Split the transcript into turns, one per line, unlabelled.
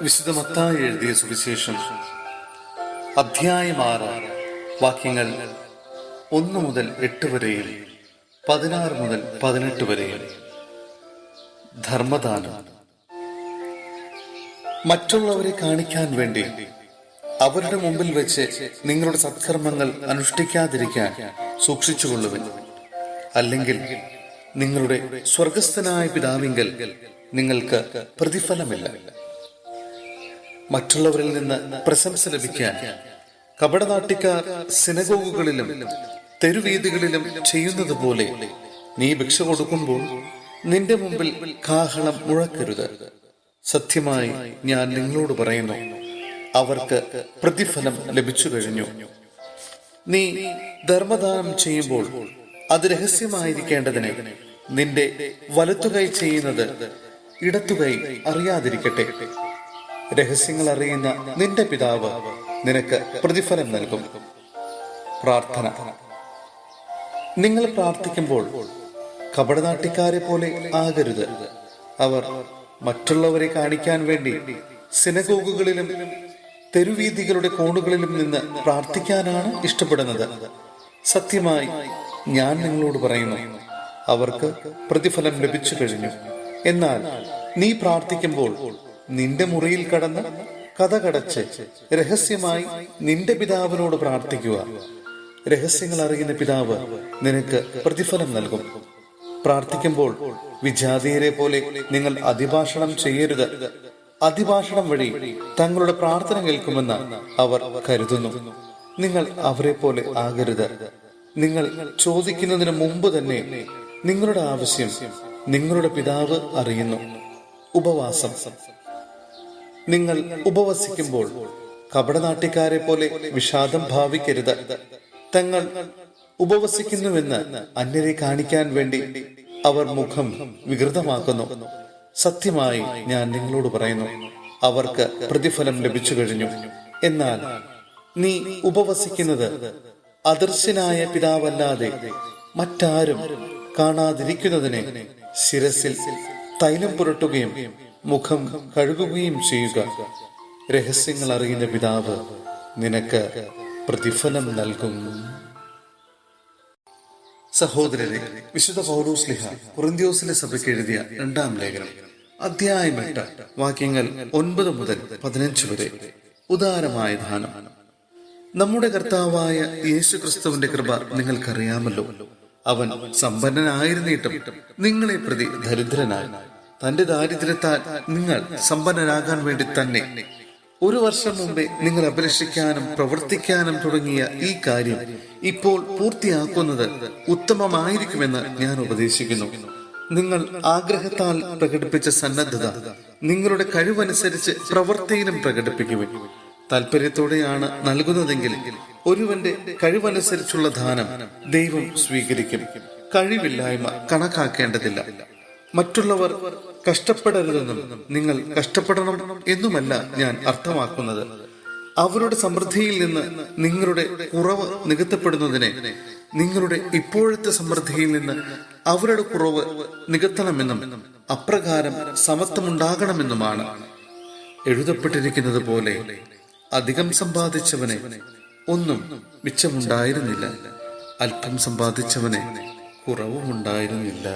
വിശുദ്ധ മത്തായി എഴുതിയ സുവിശേഷം അധ്യായം 6 വാക്യങ്ങൾ 1 മുതൽ 8 വരെയും 16 മുതൽ 18 വരെയും. ധർമ്മദാനം. മറ്റുള്ളവരെ കാണിക്കാൻ വേണ്ടി അവരുടെ മുമ്പിൽ വെച്ച് നിങ്ങളുടെ സത്കർമ്മങ്ങൾ അനുഷ്ഠിക്കാതിരിക്കാൻ സൂക്ഷിച്ചുകൊള്ളുവിൻ. അല്ലെങ്കിൽ നിങ്ങളുടെ സ്വർഗസ്ഥനായ പിതാവിങ്കൽ നിങ്ങൾക്ക് പ്രതിഫലമില്ല. മറ്റുള്ളവരിൽ നിന്ന് പ്രശംസ ലഭിക്കാൻ കപടനാട്യക്കാർ സിനഗോഗുകളിലും തെരുവീഥികളിലും ചെയ്യുന്നത് പോലെ നീ ഭിക്ഷ കൊടുക്കുമ്പോൾ നിന്റെ മുമ്പിൽ കാഹളം മുഴക്കരുത്. സത്യമായി ഞാൻ നിങ്ങളോട് പറയുന്നു, അവർക്ക് പ്രതിഫലം ലഭിച്ചു കഴിഞ്ഞു. നീ ധർമ്മദാനം ചെയ്യുമ്പോൾ അത് രഹസ്യമായിരിക്കേണ്ടതിന് നിന്റെ വലത്തുകൈ ചെയ്യുന്നത് ഇടത്തുകൈ അറിയാതിരിക്കട്ടെ. രഹസ്യങ്ങൾ അറിയുന്ന നിന്റെ പിതാവ് നിനക്ക് പ്രതിഫലം നൽകും. പ്രാർത്ഥന. നിങ്ങൾ പ്രാർത്ഥിക്കുമ്പോൾ കപടനാട്യക്കാരെ പോലെ ആകരുത്. അവർ മറ്റുള്ളവരെ കാണിക്കാൻ വേണ്ടി സിനഗോഗുകളിലും തെരുവീഥികളുടെ കോണുകളിലും നിന്ന് പ്രാർത്ഥിക്കാനാണ് ഇഷ്ടപ്പെടുന്നത്. സത്യമായി ഞാൻ നിങ്ങളോട് പറയുന്നു, അവർക്ക് പ്രതിഫലം ലഭിച്ചു കഴിഞ്ഞു. എന്നാൽ നീ പ്രാർത്ഥിക്കുമ്പോൾ നിന്റെ മുറിയിൽ കടന്ന് കതകടച്ച് രഹസ്യമായി നിന്റെ പിതാവിനോട് പ്രാർത്ഥിക്കുക. രഹസ്യങ്ങൾ അറിയുന്ന പിതാവ് നിനക്ക് പ്രതിഫലം നൽകും. പ്രാർത്ഥിക്കുമ്പോൾ വിജാതീയരെ പോലെ നിങ്ങൾ അതിഭാഷണം ചെയ്യരുത്. അതിഭാഷണം വഴി തങ്ങളുടെ പ്രാർത്ഥന കേൾക്കുമെന്ന് അവർ കരുതുന്നു. നിങ്ങൾ അവരെ പോലെ ആകരുത്. നിങ്ങൾ ചോദിക്കുന്നതിന് മുമ്പ് തന്നെ നിങ്ങളുടെ ആവശ്യം നിങ്ങളുടെ പിതാവ് അറിയുന്നു. ഉപവാസം. നിങ്ങൾ ഉപവസിക്കുമ്പോൾ കപടനാട്യക്കാരെ പോലെ വിഷാദം ഭാവിക്കരുത്. തങ്ങൾ ഉപവസിക്കുന്നുവെന്ന് അന്യരെ കാണിക്കാൻ വേണ്ടി അവർ മുഖം വികൃതമാക്കുന്നു. സത്യമായി ഞാൻ നിങ്ങളോട് പറയുന്നു, അവർക്ക് പ്രതിഫലം ലഭിച്ചു കഴിഞ്ഞു. എന്നാൽ നീ ഉപവസിക്കുന്നത് അദൃശ്യനായ പിതാവല്ലാതെ മറ്റാരും കാണാതിരിക്കുന്നതിന് ശിരസിൽ തൈലം പുരട്ടുകയും മുഖം കഴുകുകയും ചെയ്യുക. രഹസ്യങ്ങൾ അറിയുന്ന പിതാവ് നിനക്ക് പ്രതിഫലം നൽകും. സഹോദരരെ, വിശുദ്ധ പൗലോസ്ലീഹ കൊറിന്ത്യോസിലെ സഭയ്ക്ക് എഴുതിയ 2-ാം ലേഖനം അധ്യായം 8 വാക്യങ്ങൾ 9 മുതൽ 15 വരെ. ഉദാരമായ ദാനം. നമ്മുടെ കർത്താവായ യേശു ക്രിസ്തുവിന്റെ കൃപ നിങ്ങൾക്കറിയാമല്ലോ. അവൻ സമ്പന്നനായിരുന്നിട്ടും നിങ്ങളെ പ്രതി ദരിദ്രനായി തന്റെ ദാരിദ്ര്യത്താൽ നിങ്ങൾ സമ്പന്നരാകാൻ വേണ്ടി തന്നെ 1 വർഷം മുമ്പേ നിങ്ങൾ അഭിലഷിക്കാനും പ്രവർത്തിക്കാനും തുടങ്ങിയ ഈ കാര്യം ഇപ്പോൾ പൂർത്തിയാക്കുന്നത് ഉത്തമമായിരിക്കുമെന്ന് ഞാൻ ഉപദേശിക്കുന്നു. നിങ്ങൾ ആഗ്രഹത്താൽ പ്രകടിപ്പിച്ച സന്നദ്ധത നിങ്ങളുടെ കഴിവനുസരിച്ച് പ്രവൃത്തിയിലും പ്രകടിപ്പിക്കുവിൻ. താല്പര്യത്തോടെയാണ് നൽകുന്നതെങ്കിൽ ഒരുവന്റെ കഴിവനുസരിച്ചുള്ള ദാനം ദൈവം സ്വീകരിക്കും. കഴിവില്ലായ്മ കണക്കാക്കേണ്ടതില്ല. മറ്റുള്ളവർ കഷ്ടപ്പെടരുതെന്നും നിങ്ങൾ കഷ്ടപ്പെടണം എന്നുമല്ല ഞാൻ അർത്ഥമാക്കുന്നത്. അവരുടെ സമൃദ്ധിയിൽ നിന്ന് നിങ്ങളുടെ കുറവ് നികത്തപ്പെടുന്നതിനെ നിങ്ങളുടെ ഇപ്പോഴത്തെ സമൃദ്ധിയിൽ നിന്ന് അവരുടെ കുറവ് നികത്തണമെന്നും അപ്രകാരം സമത്വമുണ്ടാകണമെന്നുമാണ്. എഴുതപ്പെട്ടിരിക്കുന്നത് പോലെ അധികം സമ്പാദിച്ചവനെ ഒന്നും മിച്ചമുണ്ടായിരുന്നില്ല, അല്പം സമ്പാദിച്ചവനെ കുറവുമുണ്ടായിരുന്നില്ല.